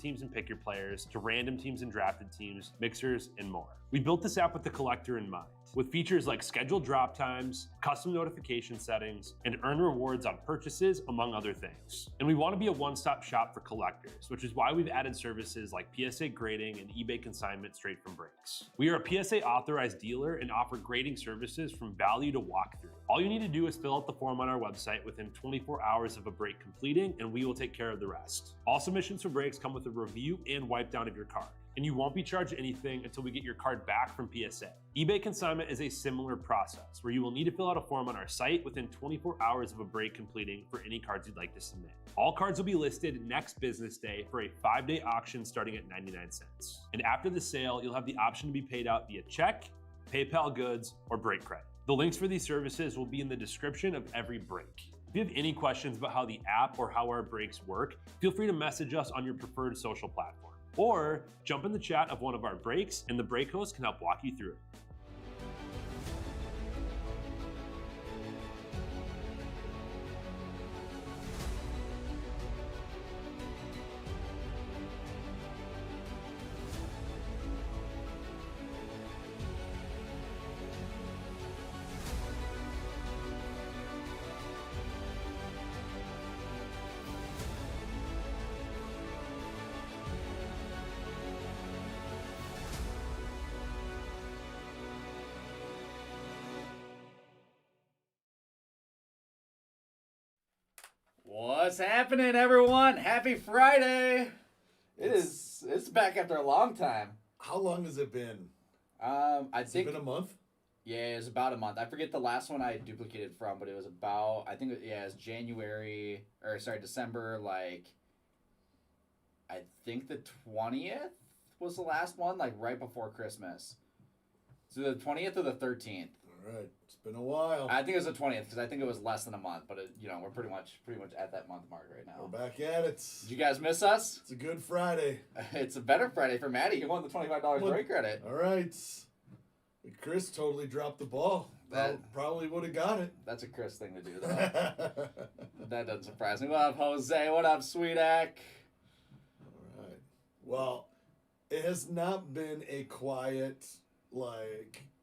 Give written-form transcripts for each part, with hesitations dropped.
teams and pick your players to random teams and drafted teams, mixers, and more. We built this app with the collector in mind, with features like scheduled drop times, custom notification settings, and earn rewards on purchases, among other things. And we want to be a one-stop shop for collectors, which is why we've added services like PSA grading and eBay consignment straight from breaks. We are a PSA authorized dealer and offer grading services from value to walkthrough. All you need to do is fill out the form on our website within 24 hours of a break completing, and we will take care of the rest. All submissions for breaks come with a review and wipe down of your card, and you won't be charged anything until we get your card back from PSA. eBay consignment is a similar process where you will need to fill out a form on our site within 24 hours of a break completing for any cards you'd like to submit. All cards will be listed next business day for a 5-day auction starting at 99 cents. And after the sale, you'll have the option to be paid out via check, PayPal goods, or break credit. The links for these services will be in the description of every break. If you have any questions about how the app or how our breaks work, feel free to message us on your preferred social platform. Or jump in the chat of one of our breaks and the break host can help walk you through it. What's happening, everyone? Happy Friday! It's back after a long time. How long has it been? I Has think it been a month? yeah, it was about a month. I forget the last one I duplicated from, but it was about December. I think the 20th was the last one, like right before Christmas. So the 20th or the 13th. All right, it's been a while. I think it was the 20th because I think it was less than a month, but we're pretty much at that month mark right now. We're back at it. Did you guys miss us? It's a good Friday. It's a better Friday for Maddie. He won the $25 break credit. All right. Chris totally dropped the ball. Probably would have got it. That's a Chris thing to do, though. That doesn't surprise me. What up, Jose? What up, Sweetak? All right. Well, it has not been a quiet,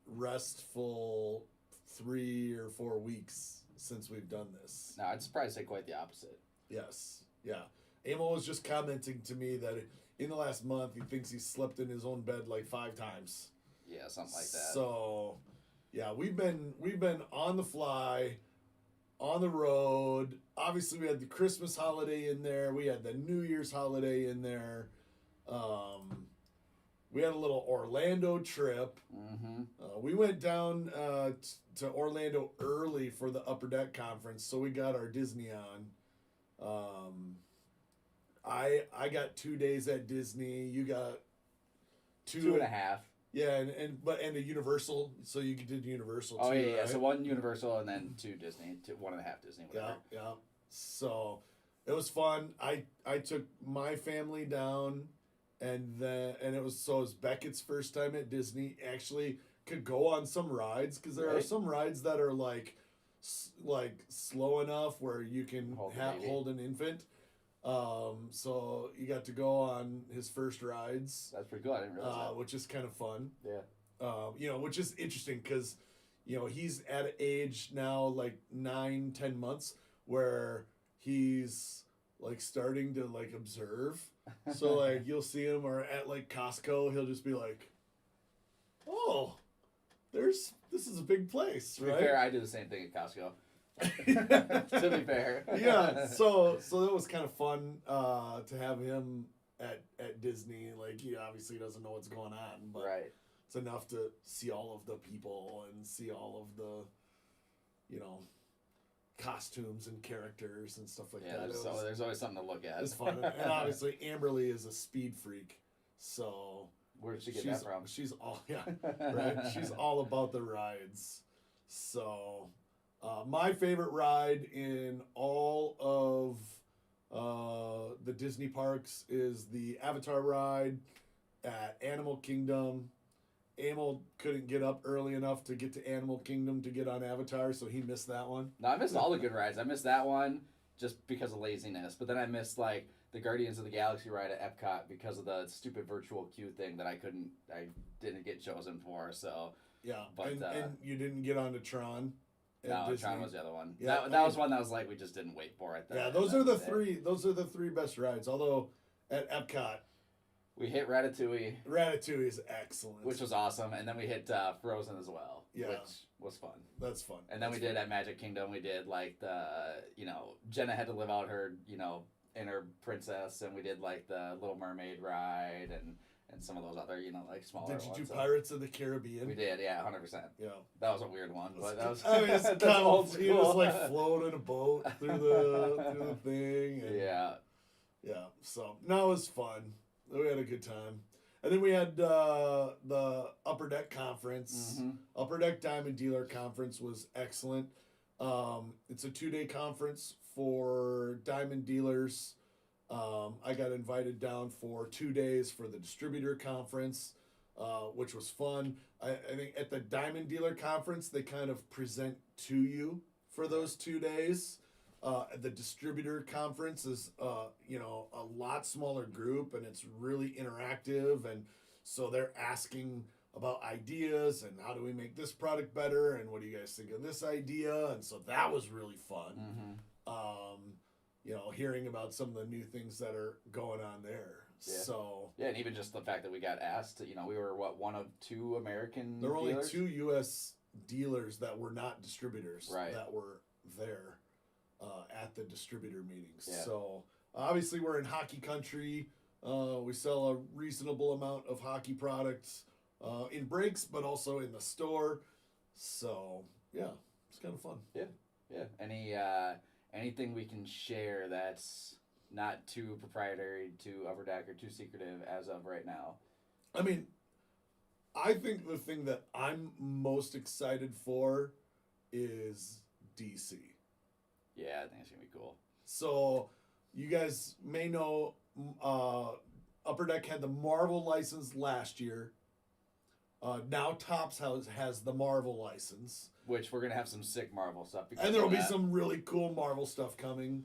restful 3 or 4 weeks since we've done this. No, I'd surprised say quite the opposite. Yes. Yeah. Emil was just commenting to me that in the last month he thinks he slept in his own bed 5 times. Yeah, something like that. So, yeah, we've been on the fly, on the road. Obviously, we had the Christmas holiday in there. We had the New Year's holiday in there. We had a little Orlando trip. Mm-hmm. We went down to Orlando early for the Upper Deck Conference, so we got our Disney on. I got 2 days at Disney. You got 2.5. Yeah, and a Universal, so you did Universal too. Oh yeah, right? So 1 Universal and then 2 Disney, 1.5 Disney. Whatever. Yeah. So it was fun. I took my family down, and it was Beckett's first time at Disney. Actually, could go on some rides because there are some rides that are like slow enough where you can hold an infant. So you got to go on his first rides. That's pretty good. I didn't realize that. Which is kind of fun. Yeah. Which is interesting because, he's at an age now 9-10 months where he's starting to observe. So you'll see him or at Costco, he'll just be like, "Oh, this is a big place." To be right? fair, I do the same thing at Costco. To be fair. Yeah, so that was kind of fun to have him at Disney. He obviously doesn't know what's going on, but right. It's enough to see all of the people and see all of the, costumes and characters and stuff like that. There's always something to look at. It's fun, and obviously Amberly is a speed freak, so where did she get that from? She's all right. She's all about the rides, so. My favorite ride in all of the Disney parks is the Avatar ride at Animal Kingdom. Emil couldn't get up early enough to get to Animal Kingdom to get on Avatar, so he missed that one. No, I missed all the good rides. I missed that one just because of laziness. But then I missed the Guardians of the Galaxy ride at Epcot because of the stupid virtual queue thing that I didn't get chosen for. So Yeah, but and you didn't get onto Tron. no, Disney. Tron was the other one. Yeah, that was one that was like we just didn't wait for it. Yeah, those are the three. Those are the three best rides. Although at Epcot, we hit Ratatouille. Ratatouille is excellent, Which was awesome, and then we hit Frozen as well, Yeah. which was fun. That's fun. And then we did at Magic Kingdom. We did like Jenna had to live out her inner princess, and we did like the Little Mermaid ride and some of those other like smaller Did you ones. do Pirates of the Caribbean? We did, yeah, 100%. Yeah. That was a weird one, but that was I mean, it's that's kind of old he was school. like floating a boat through the thing. And, Yeah. Yeah. So no, it was fun. We had a good time. And then we had the Upper Deck Conference. Mm-hmm. Upper Deck Diamond Dealer Conference was excellent. It's a 2-day conference for diamond dealers. I got invited down for 2 days for the distributor conference, which was fun. I think at the Diamond Dealer Conference, they kind of present to you for those 2 days. The distributor conference is, a lot smaller group, and it's really interactive. And so they're asking about ideas and how do we make this product better, and what do you guys think of this idea? And so that was really fun. Mm-hmm. Hearing about some of the new things that are going on there. Yeah. So Yeah, and even just the fact that we got asked, we were one of 2 American there were only dealers? 2 U.S. dealers that were not distributors Right. that were there at the distributor meetings. Yeah. So obviously we're in hockey country. We sell a reasonable amount of hockey products in breaks, but also in the store. So yeah, it's kind of fun. Yeah. Anything we can share that's not too proprietary to Upper Deck or too secretive as of right now? I mean, I think the thing that I'm most excited for is DC. Yeah, I think it's gonna be cool. So you guys may know Upper Deck had the Marvel license last year. Now Topps has the Marvel license. Which we're gonna have some sick Marvel stuff. And there will be some really cool Marvel stuff coming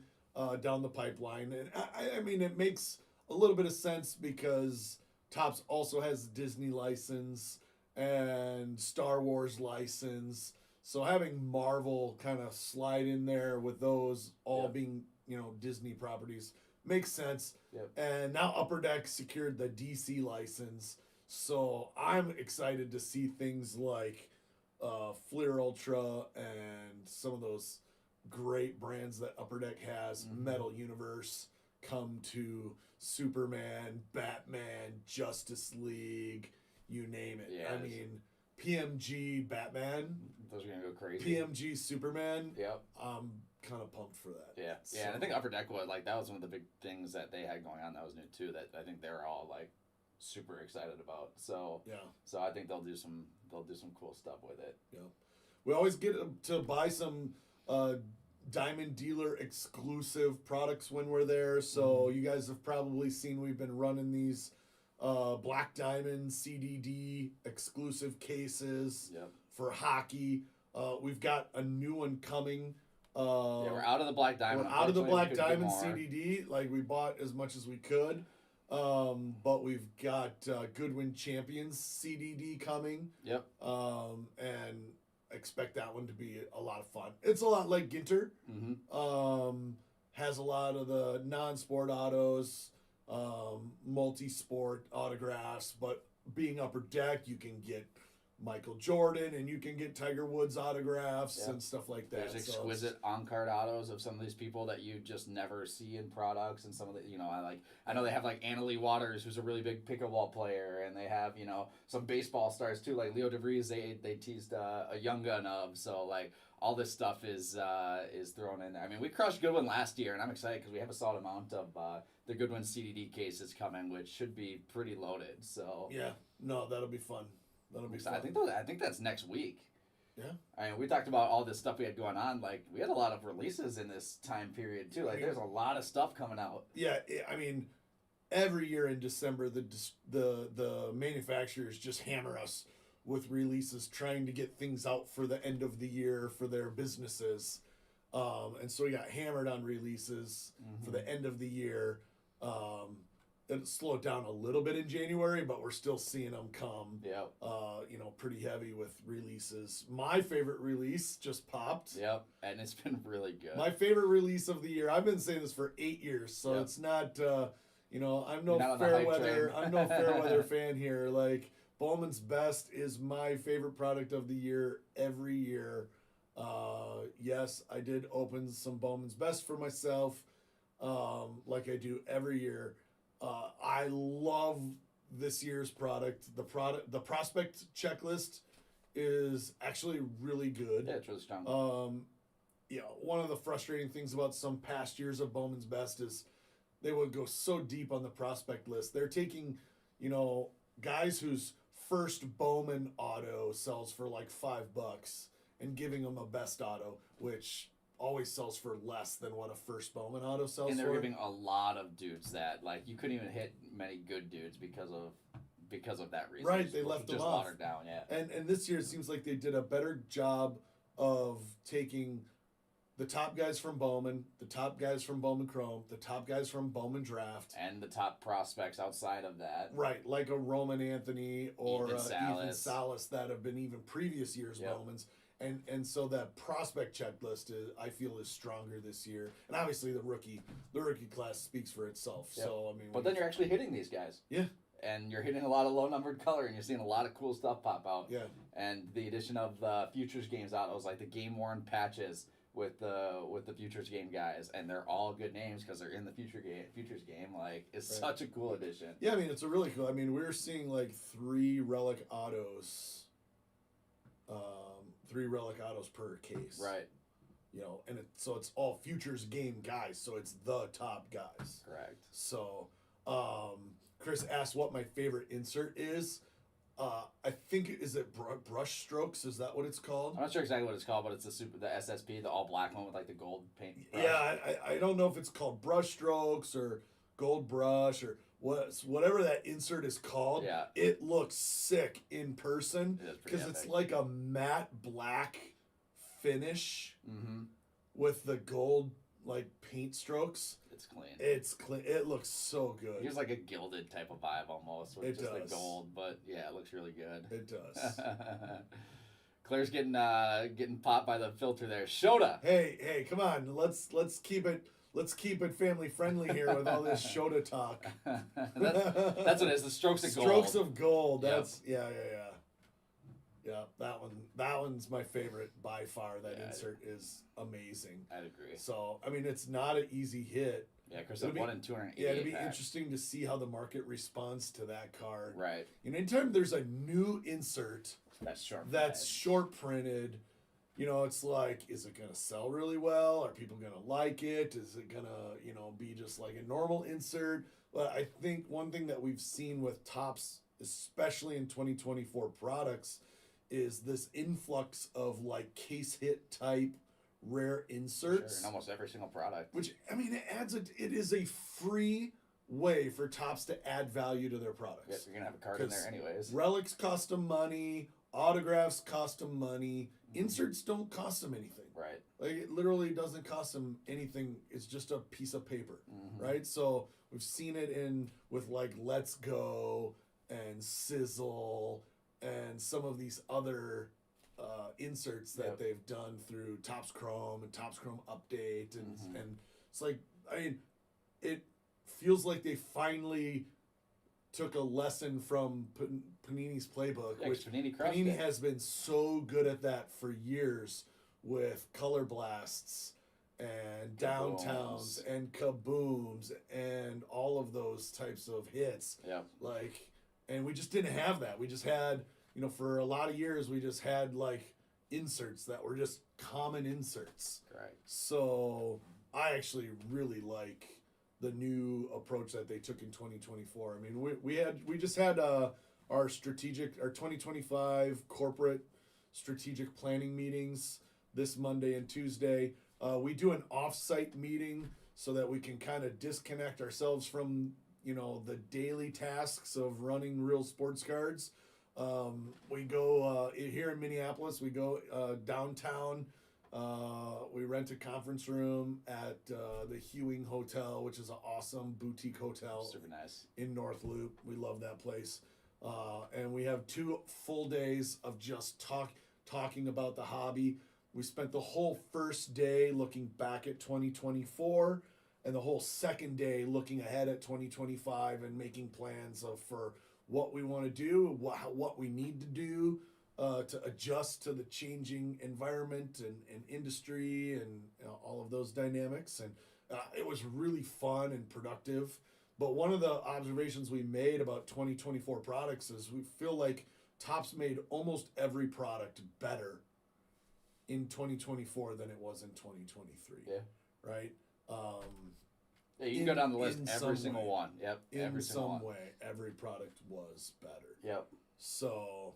down the pipeline. And I mean, it makes a little bit of sense because Topps also has a Disney license and Star Wars license. So having Marvel kind of slide in there with those all being, Disney properties makes sense. Yep. And now Upper Deck secured the DC license. So I'm excited to see things like Fleer Ultra and some of those great brands that Upper Deck has, Metal Universe, come to Superman, Batman, Justice League, you name it. Yes. I mean, PMG Batman, Those are gonna go crazy. PMG Superman. Yep. I'm kind of pumped for that. Yeah. So, Yeah. And I think Upper Deck was that was one of the big things that they had going on that was new too. That I think they're all super excited about. So yeah. So I think they'll do some cool stuff with it. Yeah. We always get to buy some Diamond Dealer exclusive products when we're there. So you guys have probably seen we've been running these Black Diamond CDD exclusive cases for hockey. We've got a new one coming. We're out of the Black Diamond. We're out of the Black Unfortunately, we Diamond couldn't get CDD. Like, we bought as much as we could. But we've got Goodwin Champions CDD coming. Yep. And expect that one to be a lot of fun. It's a lot like Ginter. Mm-hmm. Has a lot of the non-sport autos, multi-sport autographs, but being Upper Deck, you can get Michael Jordan and you can get Tiger Woods autographs and stuff like that. There's exquisite on-card autos of some of these people that you just never see in products, and some of the I know they have Anna Lee Waters, who's a really big pickleball player, and they have some baseball stars too, like Leo DeVries. They teased a young gun of, so all this stuff is thrown in there. I mean, we crushed Goodwin last year, and I'm excited because we have a solid amount of the Goodwin CDD cases coming, which should be pretty loaded. So yeah, no, that'll be fun. That'll be fun. I think that's next week. Yeah. I mean, we talked about all this stuff we had going on. We had a lot of releases in this time period too. There's a lot of stuff coming out. Yeah, I mean, every year in December, the manufacturers just hammer us with releases, trying to get things out for the end of the year for their businesses. And so we got hammered on releases for the end of the year. It slowed down a little bit in January, but we're still seeing them come. Yep. Pretty heavy with releases. My favorite release just popped. Yep, and it's been really good. My favorite release of the year. I've been saying this for 8 years, so Yep. it's not. I'm You're not on the hype Fairweather. train. I'm no Fairweather fan here. Like Bowman's Best is my favorite product of the year every year. Yes, I did open some Bowman's Best for myself, like I do every year. I love this year's product. The prospect checklist is actually really good. Yeah, it's really strong. One of the frustrating things about some past years of Bowman's Best is they would go so deep on the prospect list. They're taking, guys whose first Bowman auto sells for like $5 and giving them a best auto, which always sells for less than what a first Bowman auto sells And they're for. giving a lot of dudes that, like, you couldn't even hit many good dudes because of that reason. Right, they left them just off. watered down, yeah. And this year it seems like they did a better job of taking the top guys from Bowman, the top guys from Bowman Chrome, the top guys from Bowman Draft. And the top prospects outside of that. Right, like a Roman Anthony or Ethan Ethan Salas. Salas that have been even previous years Yep. Bowmans. And so that prospect checklist I feel is stronger this year. And obviously the rookie class speaks for itself. Yep. So I mean, But then you're actually hitting these guys. Yeah. And you're hitting a lot of low-numbered color, and you're seeing a lot of cool stuff pop out. Yeah. And the addition of the Futures games out, it was like the game-worn patches with the Futures game guys, and they're all good names because they're in the Futures game. Like, it's Right. such a cool addition. Yeah, I mean it's a really cool. I mean we're seeing like 3 relic autos, 3 relic autos per case. Right. And so it's all futures game guys. So it's the top guys. Correct. So, Chris asked what my favorite insert is. I think is it brush strokes? Is that what it's called? I'm not sure exactly what it's called, but it's the SSP, the all black one with like the gold paint. Brush. Yeah, I don't know if it's called brush strokes or gold brush or whatever that insert is called. Yeah. It looks sick in person It is pretty because it's epic. like a matte black finish Mm-hmm. with the gold like paint strokes. It's clean. It's clean. It looks so good. Here's like a gilded type of vibe almost with It just does. the gold, but yeah, it looks really good. It does. Claire's getting popped by the filter there. Shota. Hey, come on. Let's keep it family friendly here with all this Shota talk. that's what it is. The strokes of gold. Strokes of gold. Yep. That's yeah. Yeah, that one's my favorite by far. That Yeah, insert is amazing. I'd agree. So I mean, it's not an easy hit. Yeah, Chris It'll had be- 1 in 288. Yeah, it'd be pack. interesting to see how the market responds to that card. Right. Anytime there's a new insert That's sharp. that's short printed, it's like, is it gonna sell really well? Are people gonna like it? Is it gonna, be just like a normal insert? But I think one thing that we've seen with Topps, especially in 2024 products, is this influx of like case hit type rare inserts. In almost every single product. Which I mean, it is a free way for Topps to add value to their products. Yes, you're gonna have a card in there 'Cause anyways. Relics cost them money. Autographs cost them money. Inserts don't cost them anything. Right. Like it literally doesn't cost them anything. It's just a piece of paper, right? So we've seen it with like Let's Go and Sizzle and some of these other inserts that Yep. they've done through Topps Chrome and Topps Chrome Update, and it's like, I mean, it feels like they finally took a lesson from Panini's playbook, Yeah, 'cause which Panini crushed Panini it. has been so good at that for years with Color Blasts and Downtowns and Kabooms and all of those types of hits. Yeah. Like, and we just didn't have that. We just had, for a lot of years, we just had like inserts that were just common inserts. Correct. So I actually really like the new approach that they took in 2024. I mean, we just had our 2025 corporate strategic planning meetings this Monday and Tuesday. We do an off-site meeting so that we can kind of disconnect ourselves from the daily tasks of running real sports cards. We go here in Minneapolis. We go downtown We rent a conference room at the Hewing Hotel, which is an awesome boutique hotel. Super nice. In North Loop. We love that place. And we have 2 full days of just talking about the hobby. We spent the whole first day looking back at 2024 and the whole second day looking ahead at 2025 and making plans for what we want to do, what we need to do to adjust to the changing environment and industry and all of those dynamics. And it was really fun and productive. But one of the observations we made about 2024 products is we feel like Topps made almost every product better in 2024 than it was in 2023. Yeah. Right? Yeah, you can go down the list, every single one. Yep. In some way, every product was better. Yep. So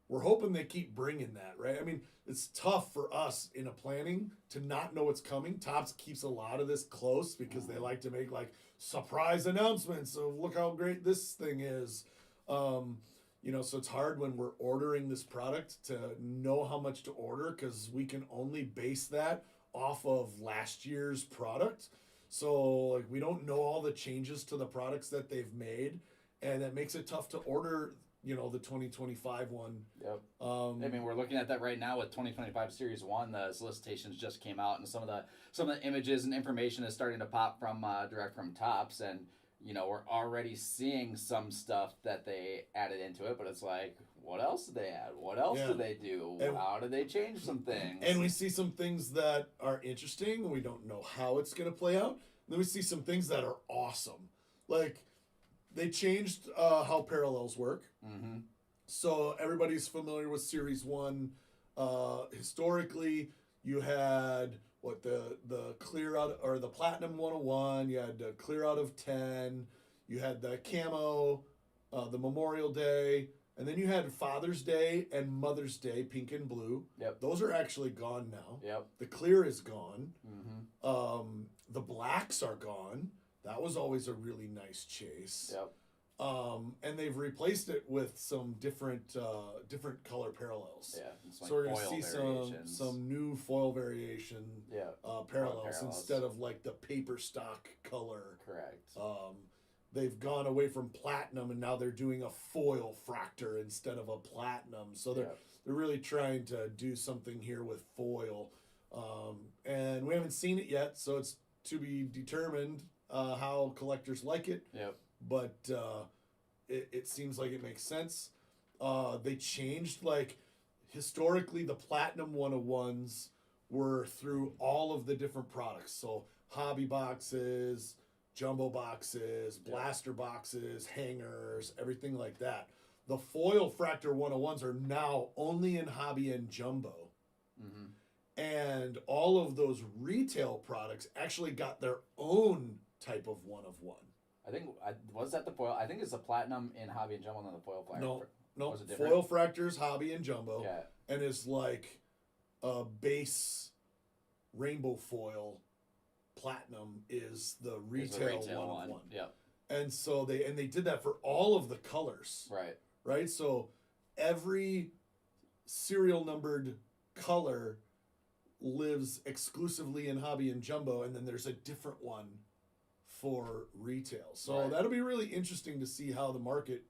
we're hoping they keep bringing that, right? I mean, it's tough for us in a planning to not know what's coming. Topps keeps a lot of this close because they like to make like surprise announcements of look how great this thing is. So it's hard when we're ordering this product to know how much to order because we can only base that off of last year's product. So like we don't know all the changes to the products that they've made, and that makes it tough to order, the 2025 one. Yep. I mean, we're looking at that right now with 2025 Series 1. The solicitations just came out, and some of the images and information is starting to pop from direct from Topps, and we're already seeing some stuff that they added into it, but it's like, what else did they add? What else did they do? How did they change some things? And we see some things that are interesting. We don't know how it's going to play out. Then we see some things that are awesome. Like, they changed how parallels work. Mm-hmm. So everybody's familiar with Series 1. Historically, you had the clear out or the Platinum 101. You had the clear out of 10. You had the camo, the Memorial Day. And then you had Father's Day and Mother's Day, pink and blue. Yep. Those are actually gone now. Yep. The clear is gone. Mm-hmm. The blacks are gone. That was always a really nice chase. Yep. And they've replaced it with some different color parallels. Yeah. So we're gonna see some new foil variation. Parallels instead of like the paper stock color. Correct. They've gone away from platinum and now they're doing a foil fractor instead of a platinum. So they're really trying to do something here with foil. And we haven't seen it yet, so it's to be determined how collectors like it. Yep. But it seems like it makes sense. They changed, like, historically the Platinum 101s were through all of the different products. So hobby boxes, jumbo boxes, blaster boxes, hangers, everything like that. The foil Fractor 101s are now only in hobby and jumbo. Mm-hmm. And all of those retail products actually got their own type of 1 of 1. I think, was that the foil? I think it's the Platinum in hobby and jumbo and then the foil Fractor. No, was it different? foil Fractors, hobby and jumbo. Yeah. And it's like a base rainbow foil. Platinum is the retail 1 of 1. Yep. And so they did that for all of the colors. Right. Right? So every serial numbered color lives exclusively in hobby and jumbo, and then there's a different one for retail. So that'll be really interesting to see how the market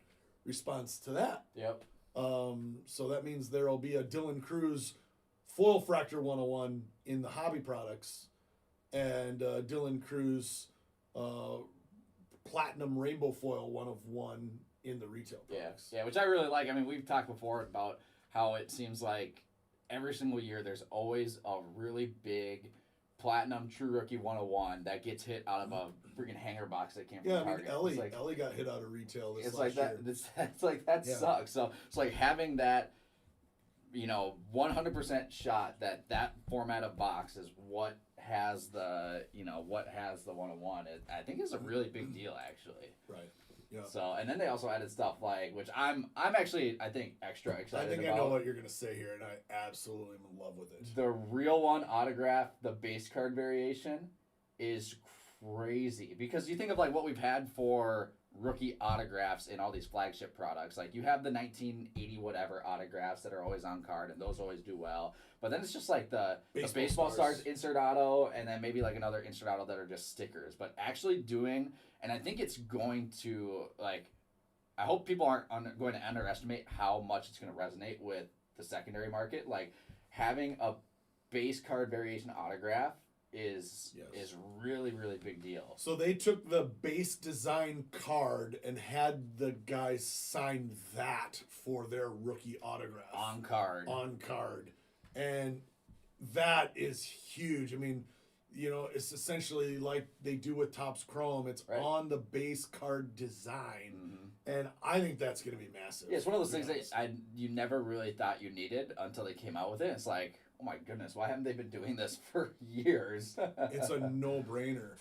responds to that. Yep. So that means there'll be a Dylan Cruz foil Fractor 101 in the hobby products, and Dylan Cruz Platinum Rainbow Foil 1 of 1 in the retail products. Yeah, which I really like. I mean, we've talked before about how it seems like every single year there's always a really big Platinum True Rookie 101 that gets hit out of a freaking hanger box that came from Target. Ellie got hit out of retail this it's last like year. It's like that sucks. So it's like having that, 100% shot that format of box is what has the 101. I think it's a really big deal, actually. Right. Yeah. So, and then they also added stuff like, which I'm actually, I think, extra excited about. I think I know what you're going to say here, and I absolutely am in love with it. The real one autograph, the base card variation, is crazy. Because you think of, like, what we've had for rookie autographs in all these flagship products. Like you have the 1980 whatever autographs that are always on card, and those always do well. But then it's just like the baseball stars insert auto, and then maybe like another insert auto that are just stickers. But actually doing, and I think it's going to like, I hope people aren't going to underestimate how much it's going to resonate with the secondary market. Like having a base card variation autograph is really, really big deal. So they took the base design card and had the guys sign that for their rookie autograph. On card. And that is huge. I mean, you know, it's essentially like they do with Topps Chrome. It's on the base card design. Mm-hmm. And I think that's going to be massive. Yeah, it's one of those things that you never really thought you needed until they came out with it. It's like, oh my goodness, why haven't they been doing this for years? It's a no-brainer.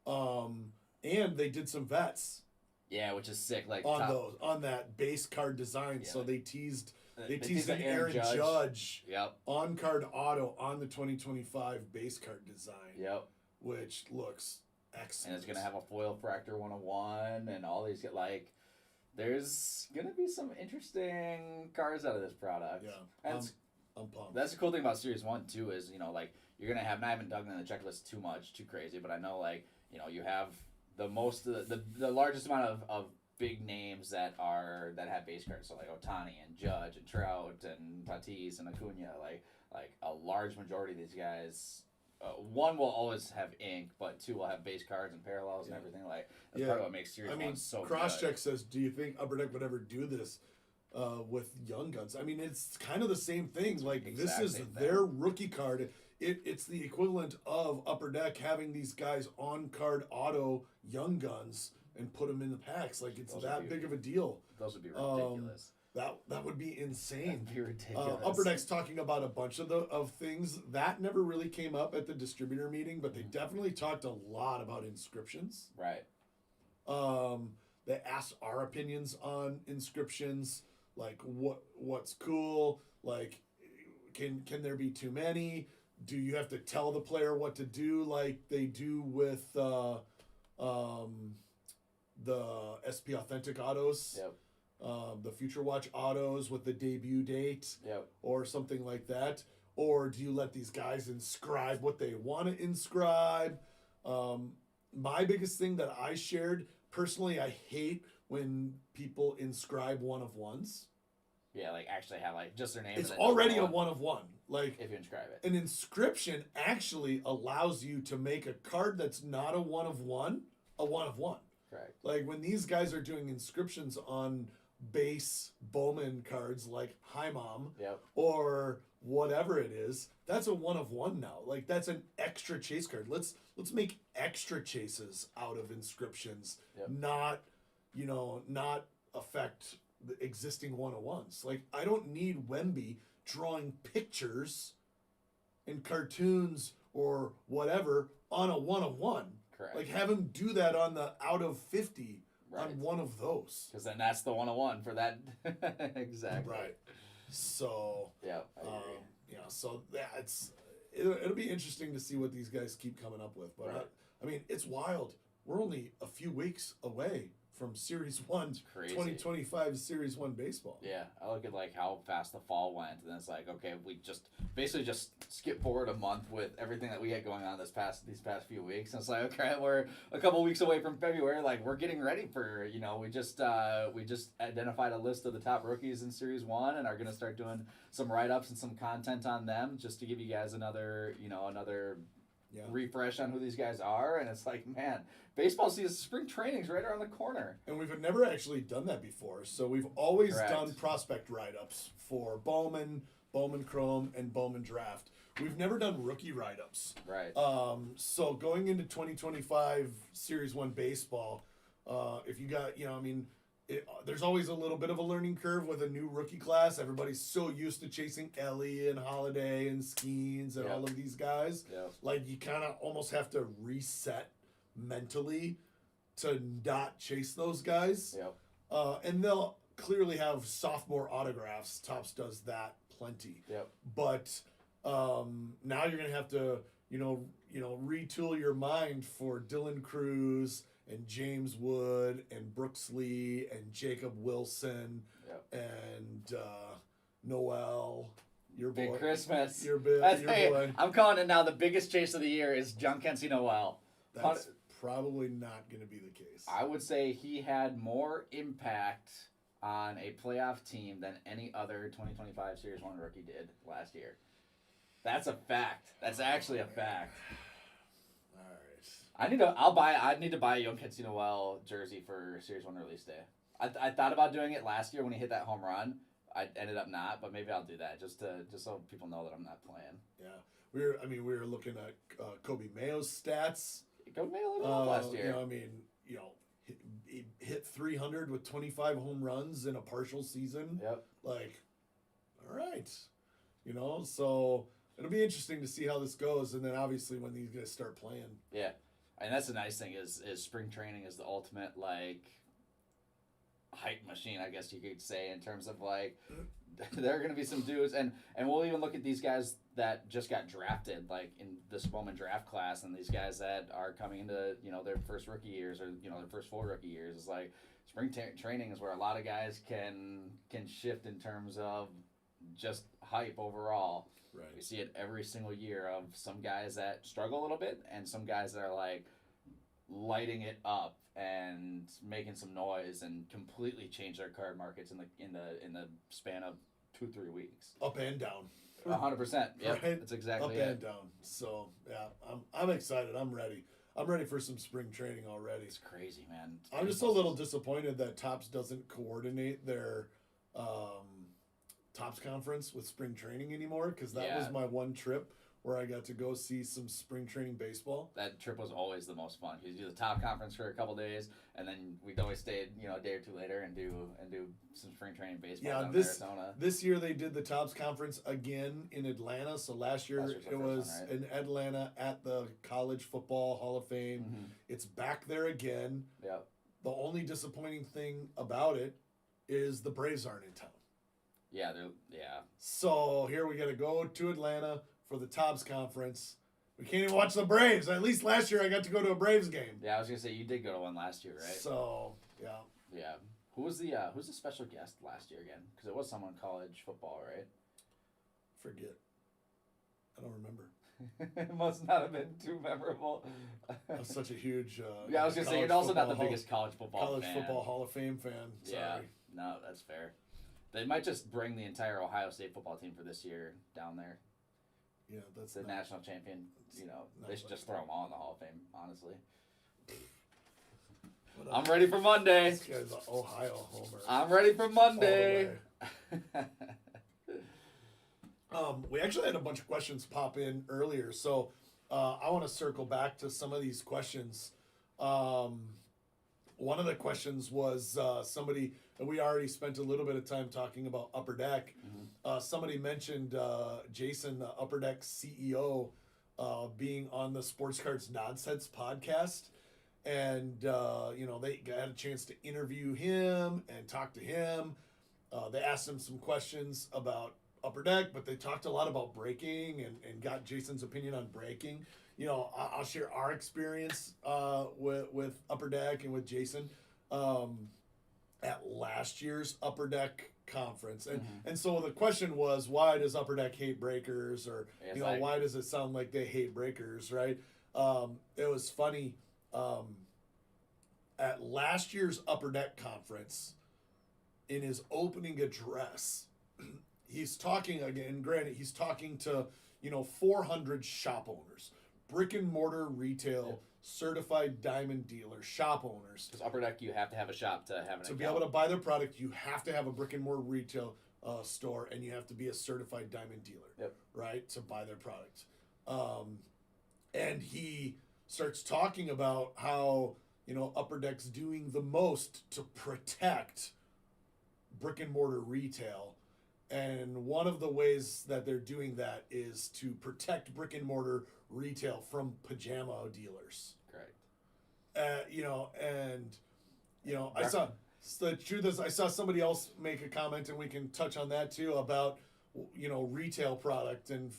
And they did some vets. Yeah, which is sick. Like on that base card design. Yeah. So they teased an Aaron Judge on card auto on the 2025 base card design. Yep. Which looks excellent. And it's gonna have a foil Fractor 101 and all these there's gonna be some interesting cards out of this product. Yeah. I'm pumped. That's the cool thing about Series 1 too is, you know, like you're gonna have, and I haven't dug in the checklist too crazy, but I know like, you know, you have the largest amount of big names that have base cards. So like Ohtani and Judge and Trout and Tatis and Acuna, like a large majority of these guys. One will always have ink, but two will have base cards and parallels and everything. Like that's part of what makes Series 1 so good. Crosscheck says, do you think Upper Deck would ever do this with Young Guns? I mean, it's kind of the same thing. Like this is their rookie card. It's the equivalent of Upper Deck having these guys on card auto Young Guns and put them in the packs. Like it's that big of a deal. Those would be ridiculous. That would be insane. That'd be ridiculous. Upper Deck's talking about a bunch of things that never really came up at the distributor meeting, but they definitely talked a lot about inscriptions. Right. They asked our opinions on inscriptions, like what's cool, like can there be too many? Do you have to tell the player what to do like they do with the SP Authentic autos? Yep. The Future Watch autos with the debut date, yep, or something like that? Or do you let these guys inscribe what they want to inscribe? My biggest thing that I shared, personally, I hate when people inscribe one-of-ones. Yeah, like actually have like just their name. It's already a one-of-one. Like if you inscribe it. An inscription actually allows you to make a card that's not a one-of-one, a one-of-one. Correct. Like when these guys are doing inscriptions on base Bowman cards like Hi Mom, or whatever it is, that's a one-of-one now. Like that's an extra chase card. Let's make extra chases out of inscriptions, not affect the existing one-of-ones. Like I don't need Wemby drawing pictures and cartoons or whatever on a one-of-one. Correct. Like have him do that on the out of 50 on one of those. Because then that's the 101 for that. Exactly. Right. So I agree. So it'll be interesting to see what these guys keep coming up with. But I mean, it's wild. We're only a few weeks away from Series 1, 2025 Series 1 baseball. Yeah, I look at like how fast the fall went, and it's like, okay, we just skip forward a month with everything that we had going on these past few weeks, and it's like, okay, we're a couple weeks away from February, like we're getting ready for, we just identified a list of the top rookies in Series 1 and are going to start doing some write-ups and some content on them just to give you guys another refresh on who these guys are. And it's like, man, baseball season, spring training's right around the corner. And we've never actually done that before. So we've always done prospect write-ups for Bowman Chrome, and Bowman Draft. We've never done rookie write-ups. Right. So going into 2025 Series 1 baseball, if you got, there's always a little bit of a learning curve with a new rookie class. Everybody's so used to chasing Ellie and Holiday and Skeens and all of these guys. Yep. Like you kind of almost have to reset mentally to not chase those guys. Yep. And they'll clearly have sophomore autographs. Topps does that plenty. Yep. But now you're gonna have to retool your mind for Dylan Cruz and James Wood and Brooks Lee and Jacob Wilson Yep. and Noel. Your Big boy. Christmas. Your Hey, boy. I'm calling it now. The biggest chase of the year is John Kensey Noel. That's probably not going to be the case. I would say he had more impact on a playoff team than any other 2025 Series 1 rookie did last year. That's a fact. That's actually a fact. All right. I need to buy a Young Kensey Noel jersey for Series 1 release day. I thought about doing it last year when he hit that home run. I ended up not, but maybe I'll do that just so people know that I'm not playing. Yeah. We were looking at Kobe Mayo's stats. Go mail it up last year. He hit 300 with 25 home runs in a partial season. Yep. Like, all right. So it'll be interesting to see how this goes, and then obviously when these guys start playing. Yeah, and that's the nice thing is spring training is the ultimate hype machine, I guess you could say, in terms of there are going to be some dudes, and we'll even look at these guys that just got drafted, in this Bowman draft class, and these guys that are coming into their first rookie years or their first full rookie years. It's spring training is where a lot of guys can shift in terms of just hype overall. Right. We see it every single year of some guys that struggle a little bit and some guys that are lighting it up and making some noise and completely change their card markets in the span of 2-3 weeks. Up and down. 100%. Yeah, Right? that's exactly Up it. and down. So yeah, I'm excited. I'm ready. I'm ready for some spring training already. It's crazy, man. I'm just a little disappointed that Topps doesn't coordinate their Topps conference with spring training anymore, because that was my one trip where I got to go see some spring training baseball. That trip was always the most fun. You'd do the top conference for a couple days, and then we'd always stay, a day or two later and do some spring training baseball down in Arizona. This year they did the Topps conference again in Atlanta. So last year it was in Atlanta at the College Football Hall of Fame. Mm-hmm. It's back there again. Yep. The only disappointing thing about it is the Braves aren't in town. Yeah, So here we got to go to Atlanta for the Topps conference. We can't even watch the Braves. At least last year I got to go to a Braves game. Yeah, I was gonna say you did go to one last year, right? So yeah. Yeah. Who's the special guest last year again? Because it was someone in college football, right? Forget. I don't remember. It must not have been too memorable. I'm such a huge. Yeah, I was gonna say you're also not the biggest college football Hall of Fame fan. Sorry. Yeah. No, that's fair. They might just bring the entire Ohio State football team for this year down there. Yeah, that's the national champion. They should just throw them all in the Hall of Fame. Honestly, I'm ready for Monday. This guy's an Ohio homer. I'm ready for Monday. We actually had a bunch of questions pop in earlier, so I want to circle back to some of these questions. One of the questions was somebody, and we already spent a little bit of time talking about Upper Deck. Mm-hmm. Somebody mentioned Jason, the Upper Deck CEO, being on the Sports Cards Nonsense podcast. And, they got a chance to interview him and talk to him. They asked him some questions about Upper Deck, but they talked a lot about breaking and got Jason's opinion on breaking. I'll share our experience with Upper Deck and with Jason at last year's Upper Deck conference. And so the question was, why does Upper Deck hate breakers? Or, why does it sound like they hate breakers, right? It was funny. At last year's Upper Deck conference, in his opening address, he's talking again, granted, he's talking to, 400 shop owners, brick and mortar retail, certified diamond dealers, shop owners. Because Upper Deck, you have to have a shop to have an account. To be able to buy their product, you have to have a brick and mortar retail store, and you have to be a certified diamond dealer, right, to buy their product. And he starts talking about how, Upper Deck's doing the most to protect brick and mortar retail. And one of the ways that they're doing that is to protect brick and mortar retail from pajama dealers. Correct. I saw, the truth is, I saw somebody else make a comment, and we can touch on that too, about, retail product and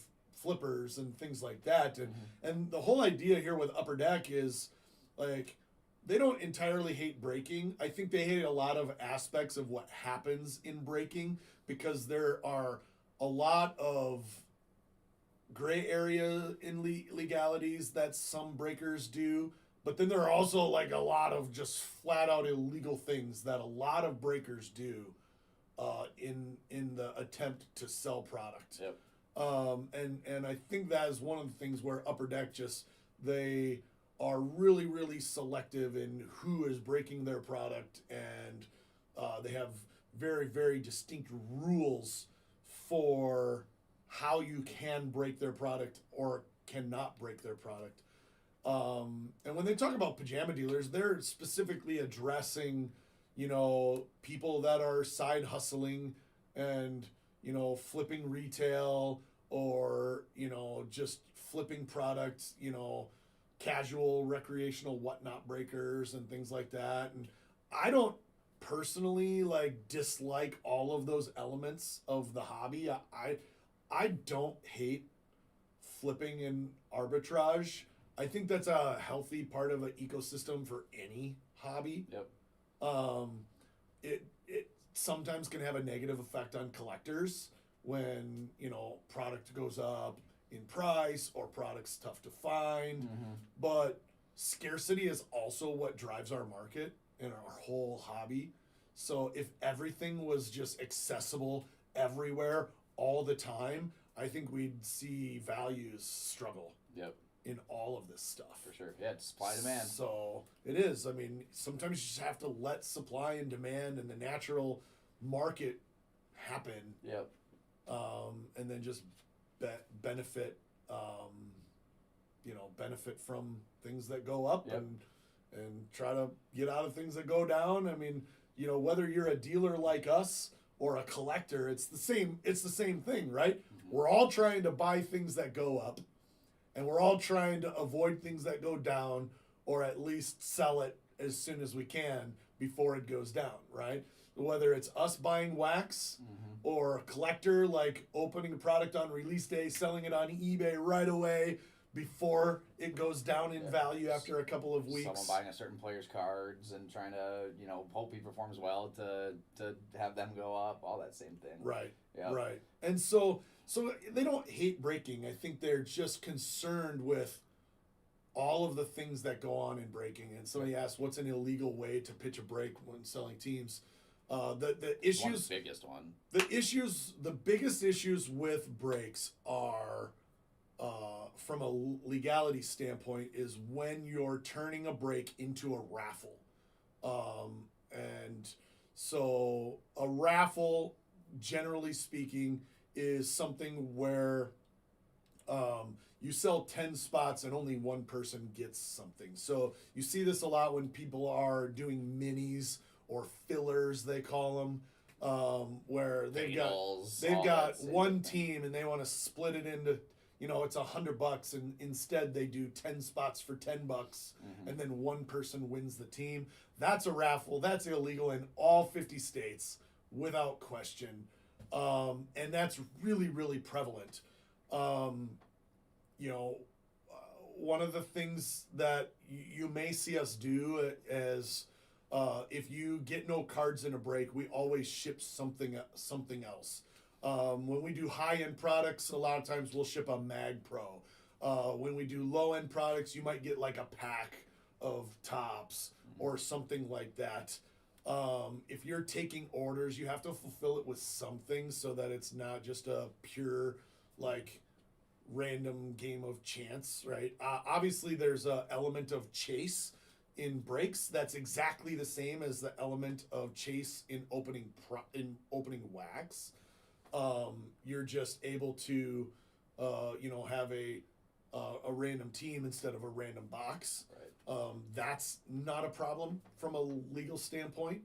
flippers and things like that. And the whole idea here with Upper Deck is, they don't entirely hate breaking. I think they hate a lot of aspects of what happens in breaking because there are a lot of gray area in legalities that some breakers do, but then there are also like a lot of just flat out illegal things that a lot of breakers do in the attempt to sell product. Yep. And I think that is one of the things where Upper Deck just they are really, really selective in who is breaking their product, and they have very, very distinct rules for how you can break their product or cannot break their product. And when they talk about pajama dealers, they're specifically addressing, people that are side hustling and, flipping retail or, just flipping products, casual, recreational, whatnot breakers and things like that. And I don't personally dislike all of those elements of the hobby. I don't hate flipping and arbitrage. I think that's a healthy part of an ecosystem for any hobby. Yep. It sometimes can have a negative effect on collectors when product goes up in price or product's tough to find. Mm-hmm. But scarcity is also what drives our market and our whole hobby. So if everything was just accessible everywhere all the time, I think we'd see values struggle. Yep. In all of this stuff. For sure. Yeah, it's supply and demand. So it is. I mean, sometimes you just have to let supply and demand and the natural market happen. Yep. And then just benefit, benefit from things that go up. Yep. and try to get out of things that go down. I mean, whether you're a dealer like us or a collector, it's the same thing, right? Mm-hmm. We're all trying to buy things that go up. And we're all trying to avoid things that go down or at least sell it as soon as we can before it goes down, right? Whether it's us buying wax or a collector opening a product on release day, selling it on eBay right away before it goes down in value after a couple of weeks. Someone buying a certain player's cards and trying to, hope he performs well to have them go up, all that same thing. Right, yep. Right. And so they don't hate breaking. I think they're just concerned with all of the things that go on in breaking. And somebody asked, what's an illegal way to pitch a break when selling teams? The issues, the biggest one. The biggest issues with breaks are, from a legality standpoint, is when you're turning a break into a raffle. And so a raffle, generally speaking, is something where you sell 10 spots and only one person gets something. So you see this a lot when people are doing minis or fillers, they call them, where they've got one team and they want to split it into, it's $100, and instead they do 10 spots for $10, and then one person wins the team. That's a raffle. That's illegal in all 50 states without question. And that's really, really prevalent. One of the things that you may see us do as if you get no cards in a break, we always ship something else. When we do high-end products, a lot of times we'll ship a Mag Pro. When we do low-end products, you might get like a pack of tops or something like that. If you're taking orders, you have to fulfill it with something so that it's not just a pure random game of chance, right? Obviously, there's an element of chase in breaks. That's exactly the same as the element of chase in opening wax. You're just able to, have a random team instead of a random box. Right. That's not a problem from a legal standpoint.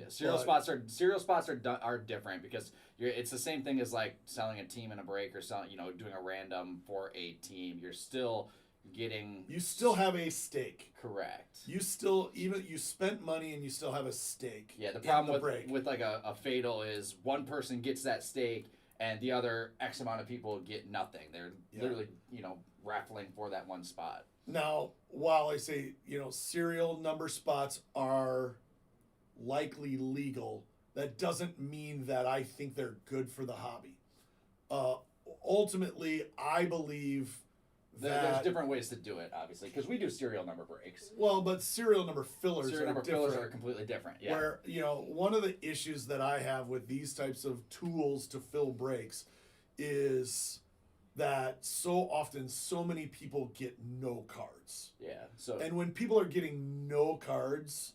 Serial spots are different because it's the same thing as selling a team in a break or selling, doing a random for a team. You're still getting. You still have a stake. Correct. You spent money and you still have a stake. Yeah, the problem with a fatal is one person gets that stake and the other X amount of people get nothing. They're literally, raffling for that one spot. Now, while I say, serial number spots are likely legal, that doesn't mean that I think they're good for the hobby. Ultimately, I believe that there's different ways to do it, obviously, because we do serial number breaks. Well, but serial number fillers fillers are completely different. Yeah. Where, one of the issues that I have with these types of tools to fill breaks is that so often so many people get no cards. Yeah. So and when people are getting no cards,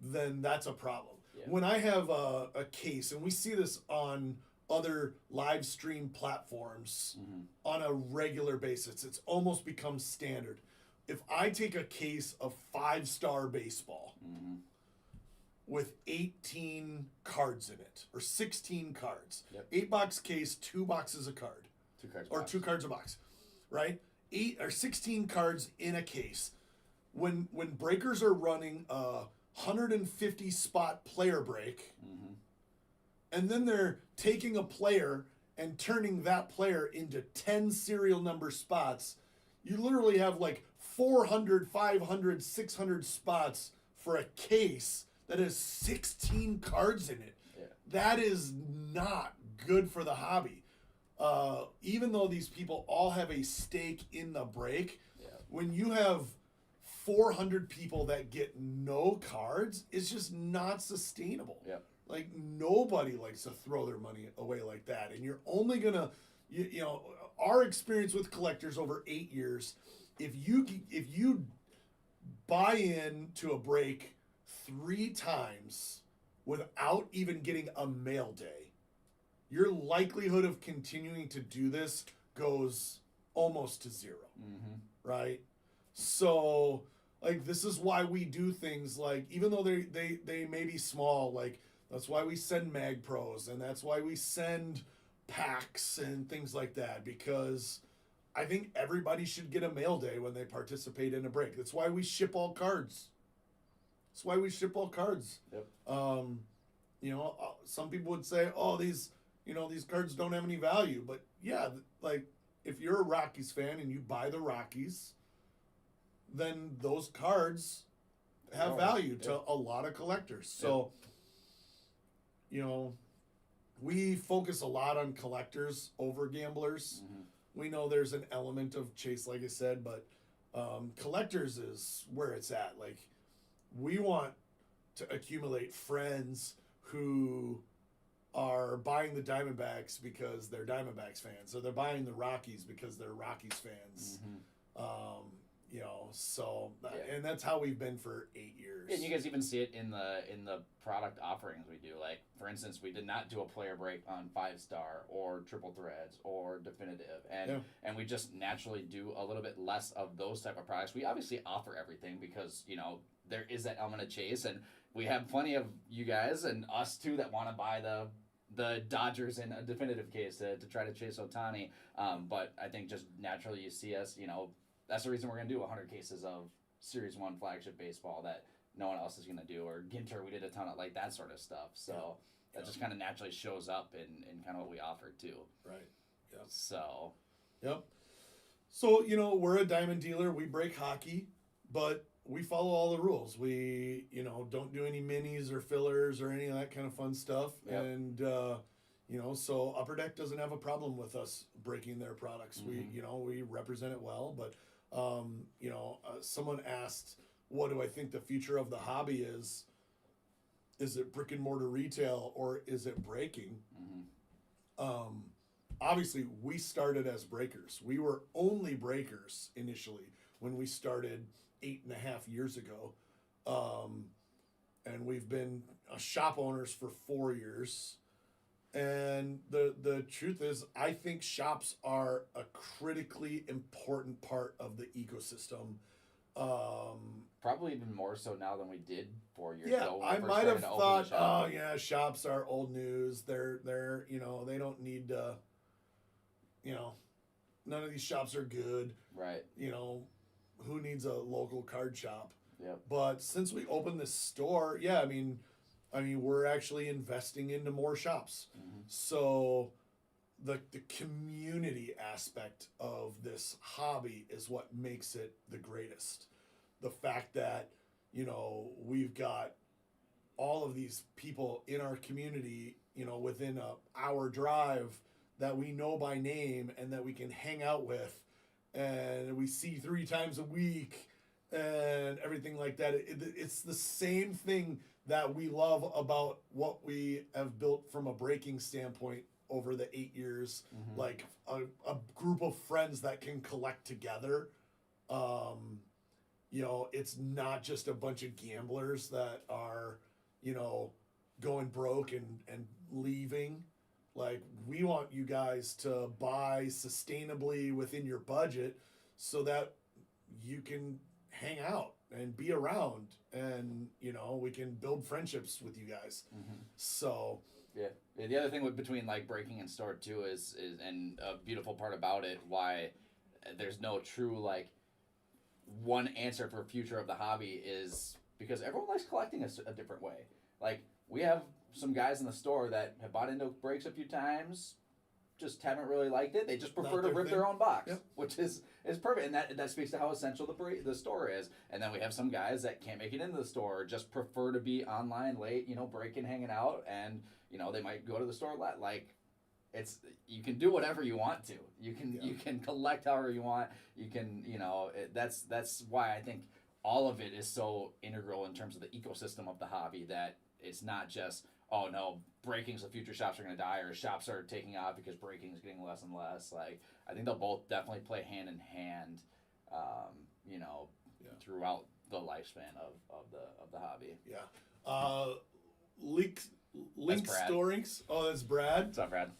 then that's a problem. Yeah. When I have a case, and we see this on other live stream platforms on a regular basis, it's almost become standard. If I take a case of 5-star baseball with 18 cards in it, or 16 cards, 8-box case, 2 boxes a card. 2 cards or box. 2 cards a box, right? 8 or 16 cards in a case. When breakers are running a 150 spot player break, and then they're taking a player and turning that player into 10 serial number spots, you literally have like 400, 500, 600 spots for a case that has 16 cards in it. Yeah. That is not good for the hobby. Even though these people all have a stake in the break, when you have 400 people that get no cards, it's just not sustainable. Yeah. Like, nobody likes to throw their money away like that. And you're only going to, our experience with collectors over 8 years, if you buy in to a break 3 times without even getting a mail day, your likelihood of continuing to do this goes almost to 0, right? So, like, this is why we do things like, even though they may be small, like, that's why we send Mag Pros, and that's why we send packs and things like that, because I think everybody should get a mail day when they participate in a break. That's why we ship all cards. Yep. Some people would say, oh, these cards don't have any value. But yeah, like, if you're a Rockies fan and you buy the Rockies, then those cards have value to a lot of collectors. So, we focus a lot on collectors over gamblers. We know there's an element of chase, like I said, but collectors is where it's at. Like, we want to accumulate friends who are buying the Diamondbacks because they're Diamondbacks fans, or they're buying the Rockies because they're Rockies fans. And that's how we've been for 8 years. And you guys even see it in the product offerings we do. Like, for instance, we did not do a player break on 5-star or triple threads or definitive, and we just naturally do a little bit less of those type of products. We obviously offer everything because there is that element of chase, and we have plenty of you guys and us too that want to buy the Dodgers in a definitive case to try to chase Ohtani. But I think just naturally you see us, that's the reason we're going to do 100 cases of Series 1 flagship baseball that no one else is going to do. Or Ginter, we did a ton of like that sort of stuff. So that just kind of naturally shows up in kind of what we offer too. Right. Yep. So. Yep. So, we're a diamond dealer. We break hockey, but we follow all the rules. We, don't do any minis or fillers or any of that kind of fun stuff. Yep. And, so Upper Deck doesn't have a problem with us breaking their products. We represent it well, but, someone asked, what do I think the future of the hobby is? Is it brick and mortar retail or is it breaking? Obviously we started as breakers. We were only breakers initially when we started 8.5 years ago. And we've been shop owners for 4 years. And the truth is, I think shops are a critically important part of the ecosystem. Probably even more so now than we did 4 years yeah, ago. I might have thought, oh yeah, shops are old news. They're they don't need to, none of these shops are good. Right. Who needs a local card shop? Yep. But since we opened this store, I mean, we're actually investing into more shops. So the community aspect of this hobby is what makes it the greatest. The fact that, you know, we've got all of these people in our community, you know, within a hour drive that we know by name and that we can hang out with, and we see 3 times a week and everything like that. It's the same thing that we love about what we have built from a breaking standpoint over the 8 years. Like a group of friends that can collect together. You know, it's not just a bunch of gamblers that are, you know, going broke and leaving. Like, we want you guys to buy sustainably within your budget so that you can hang out and be around, and, you know, we can build friendships with you guys. So yeah, the other thing between like breaking and store too is and a beautiful part about it, why there's no true like one answer for future of the hobby, is because everyone likes collecting a different way. Like, we have some guys in the store that have bought into breaks a few times, just haven't really liked it. They just prefer to rip their own box, which is perfect, and that speaks to how essential the store is. And then we have some guys that can't make it into the store, just prefer to be online late, you know, breaking, hanging out, and, you know, they might go to the store like. You can do whatever you want to. You can collect however you want. You can, you know, that's why I think all of it is so integral in terms of the ecosystem of the hobby, that it's not just, oh no, breaking's the future, shops are going to die, or shops are taking off because breaking is getting less and less. Like, I think they'll both definitely play hand in hand, you know, throughout the lifespan of the hobby. Yeah. Link Storings. Oh, that's Brad. What's up, Brad?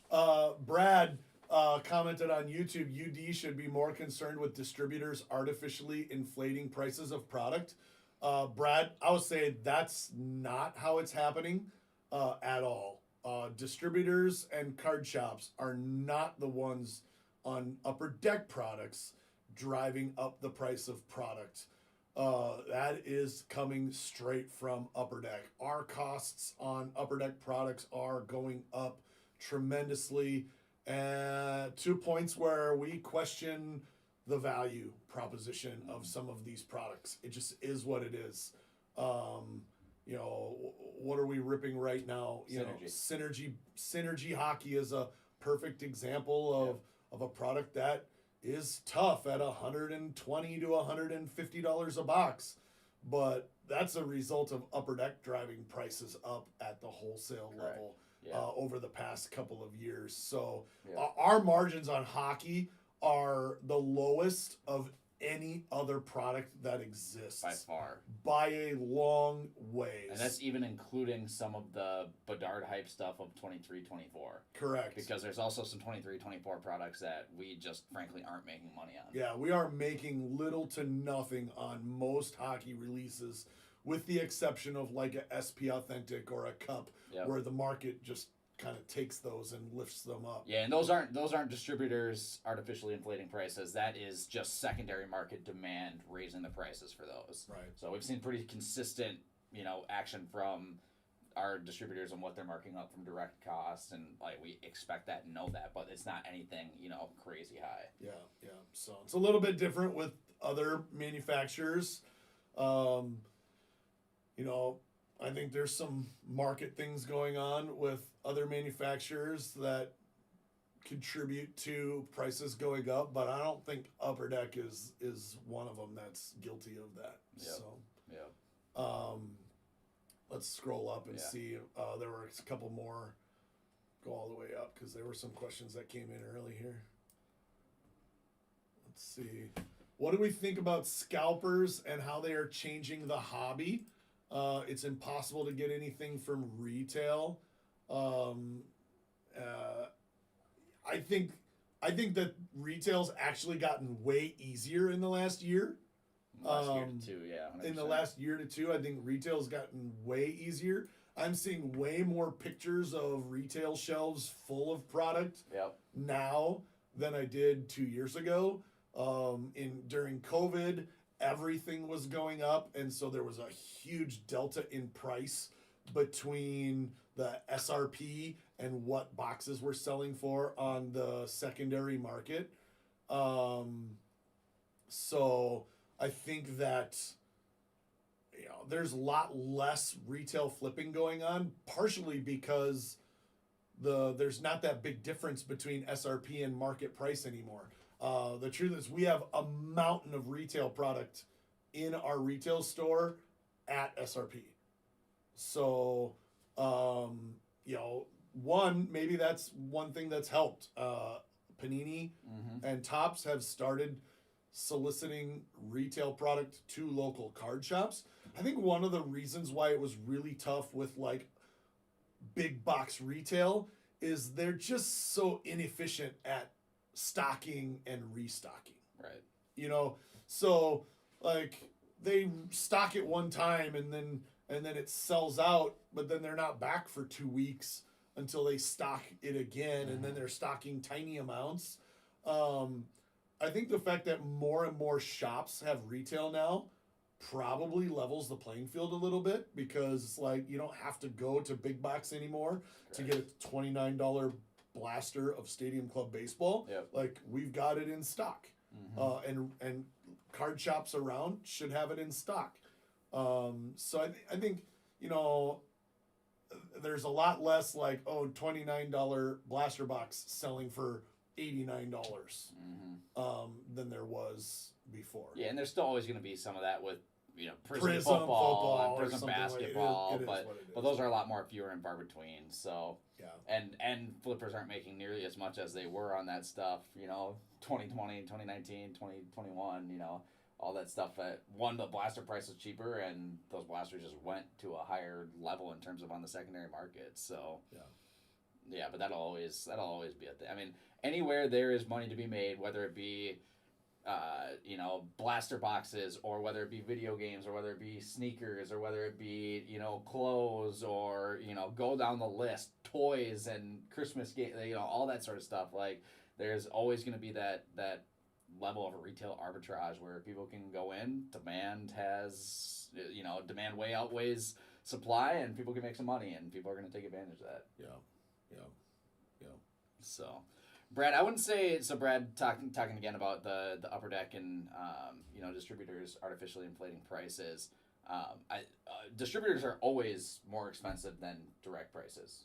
Brad commented on YouTube, UD should be more concerned with distributors artificially inflating prices of product. Brad, I would say that's not how it's happening at all. Distributors and card shops are not the ones on Upper Deck products driving up the price of product. That is coming straight from Upper Deck. Our costs on Upper Deck products are going up tremendously, to points where we question the value proposition of some of these products. It just is what it is. You know, what are we ripping right now? You know, Synergy Hockey is a perfect example of a product that is tough at $120 to $150 a box, but that's a result of Upper Deck driving prices up at the wholesale level over the past couple of years. So our margins on hockey are the lowest of any other product that exists. By far. By a long ways. And that's even including some of the Bedard hype stuff of 23-24. Correct. Because there's also some 23-24 products that we just frankly aren't making money on. Yeah, we are making little to nothing on most hockey releases, with the exception of like a SP Authentic or a Cup, where the market just kind of takes those and lifts them up. Yeah, and those aren't distributors artificially inflating prices. That is just secondary market demand raising the prices for those. Right. So we've seen pretty consistent, you know, action from our distributors on what they're marking up from direct costs, and like we expect that and know that, but it's not anything, you know, crazy high. Yeah. So it's a little bit different with other manufacturers. You know, I think there's some market things going on with other manufacturers that contribute to prices going up, but I don't think Upper Deck is one of them that's guilty of that. So, let's scroll up and see. There were a couple more. Go all the way up because there were some questions that came in early here. Let's see. What do we think about scalpers and how they are changing the hobby? It's impossible to get anything from retail. I think that retail's actually gotten way easier in the last year. Last year to two, yeah. 100%. In the last year to two, I think retail's gotten way easier. I'm seeing way more pictures of retail shelves full of product now than I did 2 years ago. During COVID, everything was going up, and so there was a huge delta in price between SRP and what boxes we're selling for on the secondary market. So I think that there's a lot less retail flipping going on, partially because there's not that big difference between SRP and market price anymore. The truth is we have a mountain of retail product in our retail store at SRP. So, maybe that's one thing that's helped. Panini and Topps have started soliciting retail product to local card shops. I think one of the reasons why it was really tough with like big box retail is they're just so inefficient at stocking and restocking. Right. So like they stock it one time and then it sells out, but then they're not back for 2 weeks until they stock it again, and then they're stocking tiny amounts. I think the fact that more and more shops have retail now probably levels the playing field a little bit, because like you don't have to go to big box anymore to get a $29 blaster of Stadium Club baseball. Yep. Like we've got it in stock, and card shops around should have it in stock. So I think there's a lot less like $29 blaster box selling for $89 than there was before. Yeah, and there's still always going to be some of that with Prism Football football and or Prism something basketball, like it is but those are a lot more fewer and far between. So yeah, and flippers aren't making nearly as much as they were on that stuff. 2020, 2019, 2021. All that stuff. The blaster price was cheaper, and those blasters just went to a higher level in terms of on the secondary market. So yeah, but that'll always be a thing. I mean, anywhere there is money to be made, whether it be blaster boxes, or whether it be video games, or whether it be sneakers, or whether it be clothes, or go down the list, toys and Christmas game, all that sort of stuff. Like there's always going to be that level of a retail arbitrage where people can go in. Demand way outweighs supply, and people can make some money, and people are going to take advantage of that. Yeah. So, Brad, I wouldn't say so. Brad, talking again about the upper deck and distributors artificially inflating prices. Distributors are always more expensive than direct prices.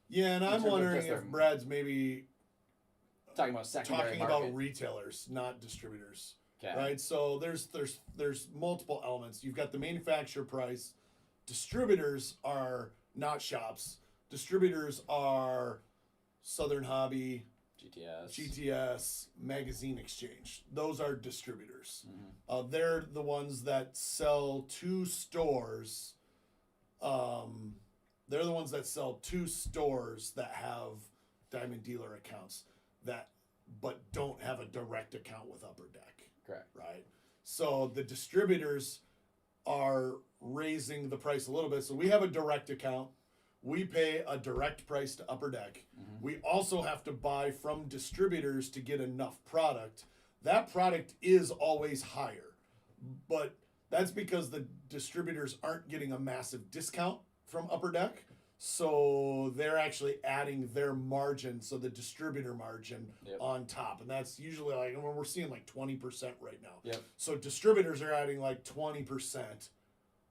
Yeah, and I'm wondering if Brad's maybe talking about secondary market. About retailers, not distributors. Okay. Right? So there's multiple elements. You've got the manufacturer price. Distributors are not shops. Distributors are Southern Hobby, GTS, Magazine Exchange. Those are distributors. They're the ones that sell to stores. They're the ones that sell to stores that have Diamond Dealer accounts but don't have a direct account with Upper Deck. Correct. Right? So the distributors are raising the price a little bit. So we have a direct account. We pay a direct price to Upper Deck. We also have to buy from distributors to get enough product. That product is always higher, but that's because the distributors aren't getting a massive discount from Upper Deck. So they're actually adding their margin, so the distributor margin on top. And that's usually we're seeing 20% right now. Yep. So distributors are adding 20%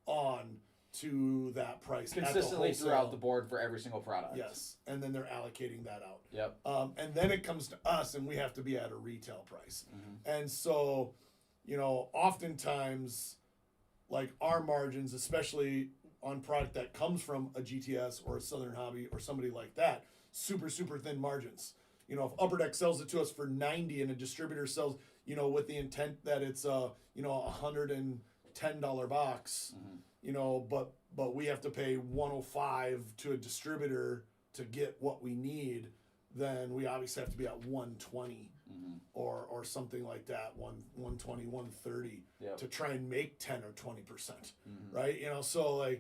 on to that price consistently throughout the board for every single product. Yes, and then they're allocating that out. Yep. And then it comes to us, and we have to be at a retail price. And so, oftentimes, our margins, especially on product that comes from a GTS or a Southern Hobby or somebody like that, super, super thin margins. If Upper Deck sells it to us for $90 and a distributor sells, with the intent that it's a $110 box, but we have to pay $105 to a distributor to get what we need, then we obviously have to be at $120 or something like that, $120, $130 to try and make 10 or 20%, right? So I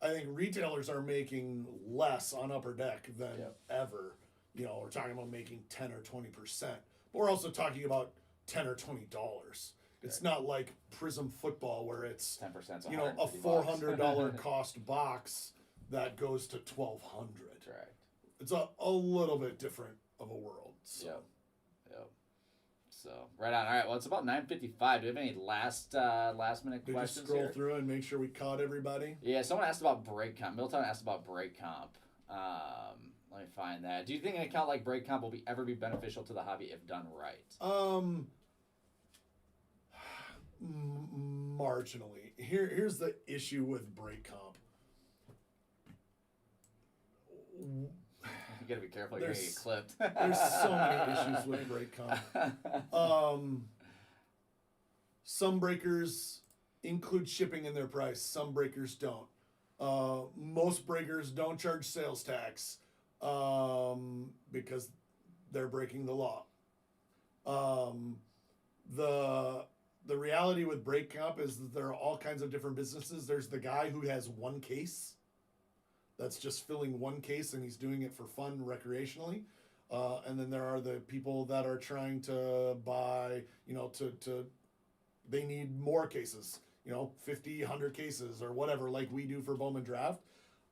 think retailers are making less on Upper Deck than ever. We're talking about making 10 or 20%, but we're also talking about $10 or $20. It's not like Prism football where it's 10%, a $400 cost box that goes to 1,200. Correct. It's a little bit different of a world. So. Yep. So right on. All right. Well, it's about 9:55. Do we have any last minute Did questions you scroll here? through and make sure we caught everybody? Yeah. Someone asked about break comp. Middletown asked about break comp. Let me find that. Do you think an account like break comp will ever be beneficial to the hobby if done right? Marginally. Here's the issue with break comp. You gotta be careful. You're gonna get clipped. There's so many issues with break comp. Some breakers include shipping in their price. Some breakers don't. Most breakers don't charge sales tax because they're breaking the law. The reality with break comp is that there are all kinds of different businesses. There's the guy who has one case that's just filling one case and he's doing it for fun recreationally. And then there are the people that are trying to buy, they need more cases, 50, 100 cases or whatever, like we do for Bowman Draft.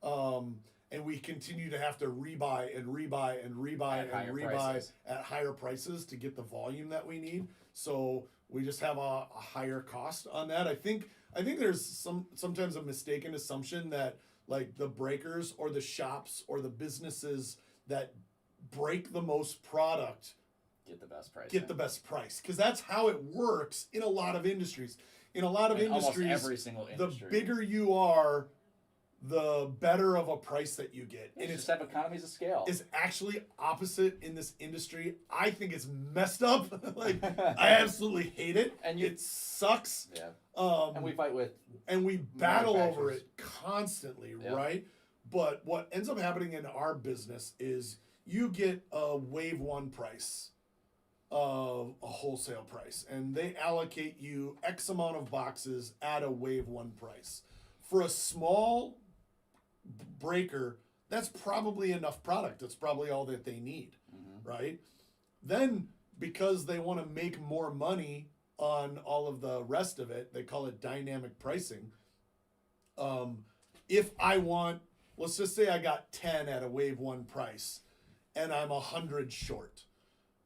And we continue to have to rebuy and rebuy and rebuy and rebuy at higher prices to get the volume that we need. So we just have a higher cost on that. I think there's sometimes a mistaken assumption that like the breakers or the shops or the businesses that break the most product get the best price. Get the best price, because that's how it works in a lot of industries. In a lot of industries, almost every single industry, the bigger you are, the better of a price that you get. And it's just have economies of scale. It's actually opposite in this industry. I think it's messed up. Like, I absolutely hate it. And it sucks. Yeah. And we fight with. And we battle over it constantly, right? But what ends up happening in our business is you get a wave one price of a wholesale price, and they allocate you X amount of boxes at a wave one price. For a small breaker, that's probably enough product. That's probably all that they need, right? Then, because they want to make more money on all of the rest of it, they call it dynamic pricing. If I want, let's just say I got 10 at a wave one price and I'm 100 short,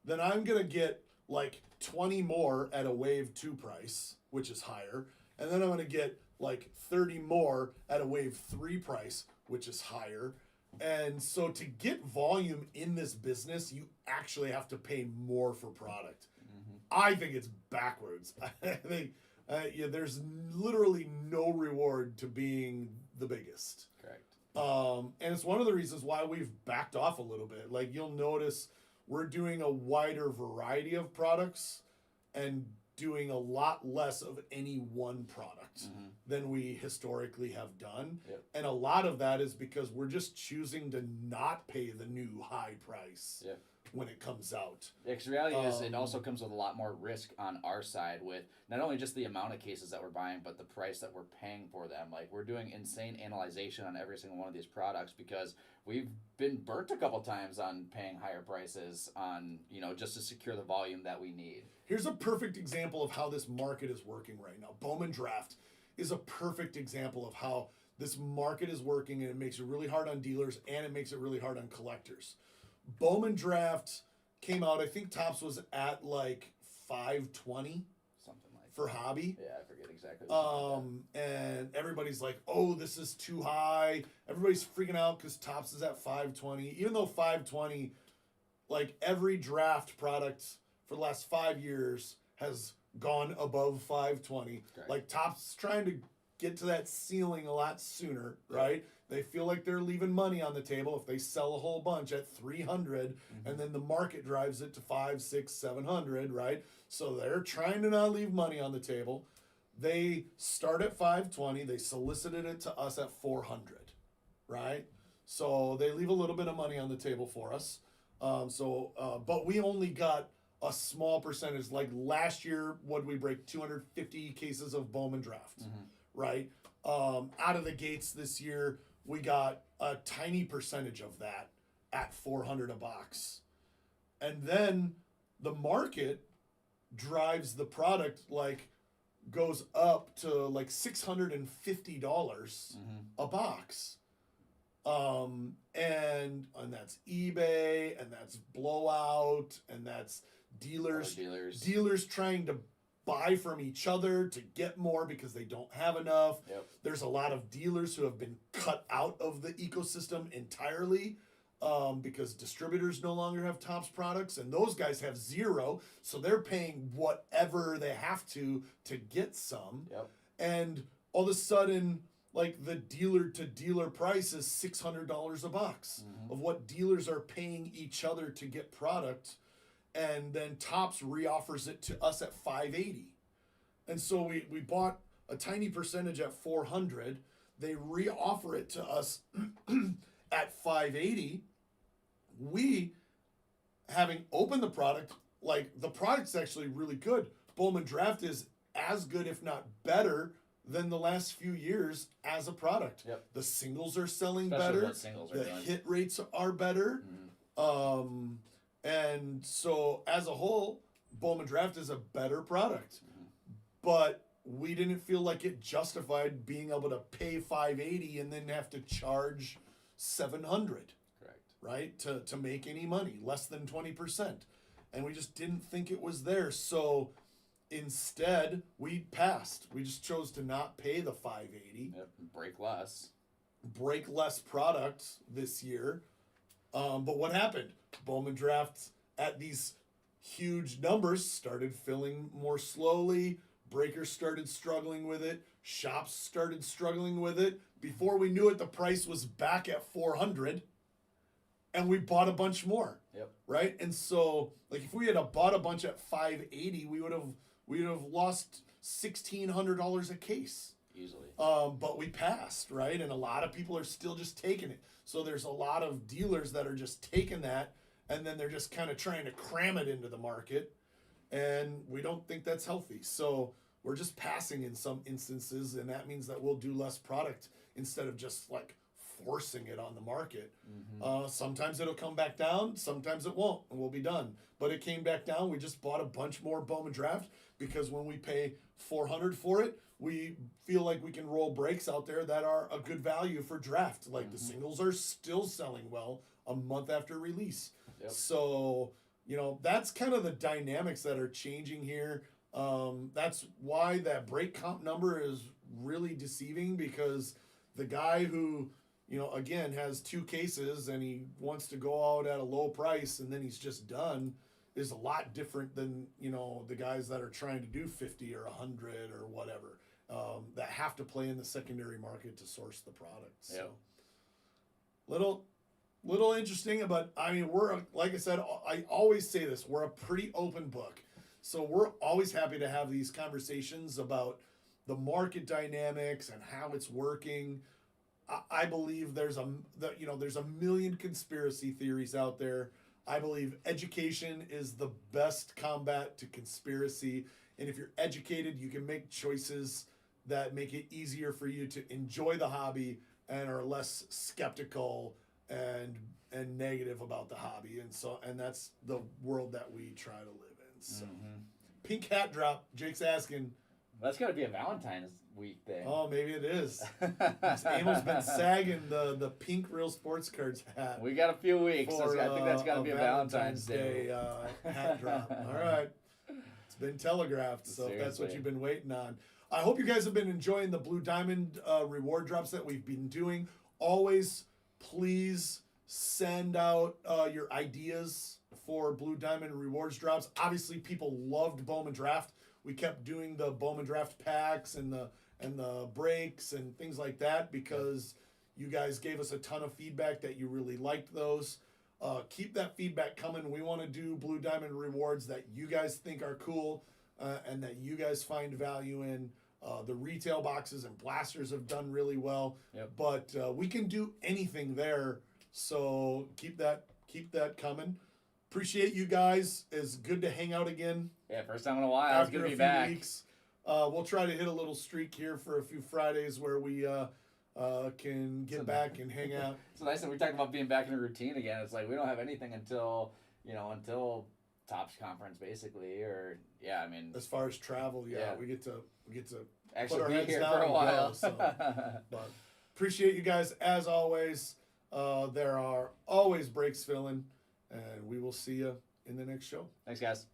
then I'm going to get like 20 more at a wave two price, which is higher. And then I'm going to get like 30 more at a wave three price, which is higher. And so to get volume in this business, you actually have to pay more for product. I think it's backwards. I think there's literally no reward to being the biggest. Correct. And it's one of the reasons why we've backed off a little bit. Like, you'll notice we're doing a wider variety of products and doing a lot less of any one product than we historically have done. Yep. And a lot of that is because we're just choosing to not pay the new high price when it comes out. Yeah, because the reality is it also comes with a lot more risk on our side with not only just the amount of cases that we're buying, but the price that we're paying for them. Like, we're doing insane analyzation on every single one of these products because we've been burnt a couple times on paying higher prices on, just to secure the volume that we need. Here's a perfect example of how this market is working right now. Bowman Draft is a perfect example of how this market is working, and it makes it really hard on dealers and it makes it really hard on collectors. Bowman Draft came out, I think Topps was at like 520 something like for that. hobby. Yeah, I forget exactly. And everybody's like, "Oh, this is too high." Everybody's freaking out because Topps is at 520, even though 520, like every draft product for the last 5 years has gone above 520. Correct. Like, Topps trying to get to that ceiling a lot sooner, right? They feel like they're leaving money on the table if they sell a whole bunch at 300, and then the market drives it to 500, 600, 700, right? So they're trying to not leave money on the table. They start at 520. They solicited it to us at 400, right? So they leave a little bit of money on the table for us. But we only got a small percentage. Like last year, what we break 250 cases of Bowman Draft, right? Out of the gates this year, we got a tiny percentage of that at 400 a box. And then the market drives the product, like, goes up to like $650 a box. And that's eBay, and that's Blowout, and that's dealers trying to buy from each other to get more because they don't have enough. Yep. There's a lot of dealers who have been cut out of the ecosystem entirely because distributors no longer have Topps products, and those guys have zero, so they're paying whatever they have to get some. Yep. And all of a sudden, like, the dealer to dealer price is $600 a box of what dealers are paying each other to get product, and then Topps reoffers it to us at $580. And so we bought a tiny percentage at $400. They reoffer it to us at $580. We, having opened the product, like, the product's actually really good. Bowman Draft is as good, if not better, than the last few years as a product. Yep. The singles are selling Especially better. what singles are The doing. hit rates are better. And so as a whole, Bowman Draft is a better product. But we didn't feel like it justified being able to pay $580 and then have to charge $700. Correct. Right? To make any money, less than 20%. And we just didn't think it was there. So instead, we passed. We just chose to not pay the $580. Yep. Break less Product this year. But what happened? Bowman Draft at these huge numbers started filling more slowly. Breakers started struggling with it. Shops started struggling with it. Before we knew it, the price was back at $400, and we bought a bunch more. Yep. Right? And so, like, if we had bought a bunch at $580, we would have lost $1,600 a case. Easily. But we passed, right? And a lot of people are still just taking it. So there's a lot of dealers that are just taking that, and then they're just kind of trying to cram it into the market. And we don't think that's healthy. So we're just passing in some instances, and that means that we'll do less product instead of just, like, forcing it on the market. Sometimes it'll come back down, sometimes it won't, and we'll be done. But it came back down. We just bought a bunch more Bowman Draft because when we pay $400 for it, we feel like we can roll breaks out there that are a good value for draft. Like the singles are still selling well a month after release. Yep. So, you know, that's kind of the dynamics that are changing here. That's why that break comp number is really deceiving, because the guy who, you know, again, has 2 cases and he wants to go out at a low price and then he's just done is a lot different than, you know, the guys that are trying to do 50 or 100 or whatever, that have to play in the secondary market to source the product. So little interesting, but I mean, like I said, I always say this, we're a pretty open book. So we're always happy to have these conversations about the market dynamics and how it's working. I believe there's a million conspiracy theories out there. I believe education is the best combat to conspiracy. And if you're educated, you can make choices that make it easier for you to enjoy the hobby and are less skeptical and negative about the hobby. And that's the world that we try to live in. So Pink hat drop, Jake's asking. That's got to be a Valentine's week thing. Oh, maybe it is. Emil's been sagging the pink Real Sports Cards hat. We got a few weeks. For, I think that's got to be a Valentine's Day. Hat drop. All right. It's been telegraphed, so if that's what you've been waiting on. I hope you guys have been enjoying the Blue Diamond reward drops that we've been doing. Always, please send out your ideas for Blue Diamond rewards drops. Obviously, people loved Bowman Draft. We kept doing the Bowman Draft packs and the breaks and things like that because you guys gave us a ton of feedback that you really liked those. Keep that feedback coming. We want to do Blue Diamond rewards that you guys think are cool and that you guys find value in. The retail boxes and blasters have done really well, but we can do anything there. So keep that coming. Appreciate you guys. It's good to hang out again. Yeah, first time in a while. It's good to be back. Weeks. We'll try to hit a little streak here for a few Fridays where we can get back and hang out. It's nice that we talked about being back in a routine again. It's like we don't have anything until Topps conference basically, or I mean, as far as travel, we get to actually put our be heads here down for a and while. go, so. But appreciate you guys as always. There are always breaks filling, and we will see you in the next show. Thanks, guys.